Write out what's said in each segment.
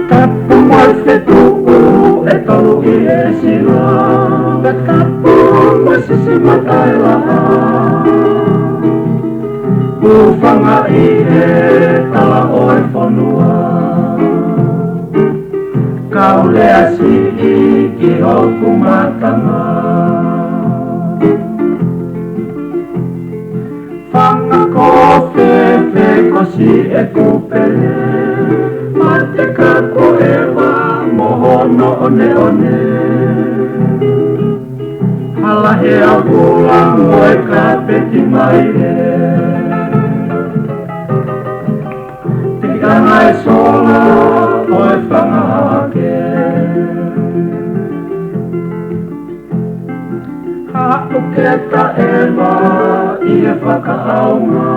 Tapu moi Fetu'U e Tolu e Sila. Tapu moi sisimatai laha. Ufanga ihe tala oi fonua. Kau lea si iki hoku matanga. Fanga kofe ko si e kupele. Mate kako ewa mohono one one. Halahe abulang oe kapeti maire. Tigangai sola oe whangahake. Hauketa ewa ia whakaaunga.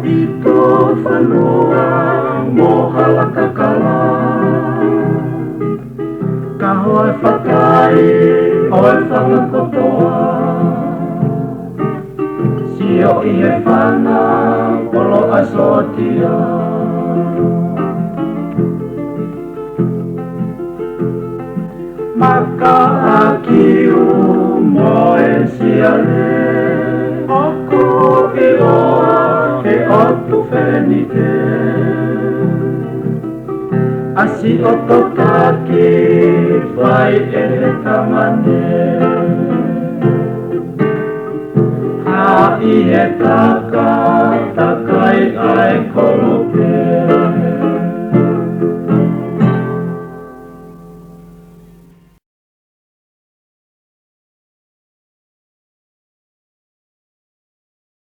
Ito whanua mohala kakala. Ka hoe whakai oe whangakotoa. Sio ie whana polo asotia. Maka akiu moe siale. Oku iloa e otu whenite. Asi ototaki vai e tamane. Ha i he taka takai ai kolope.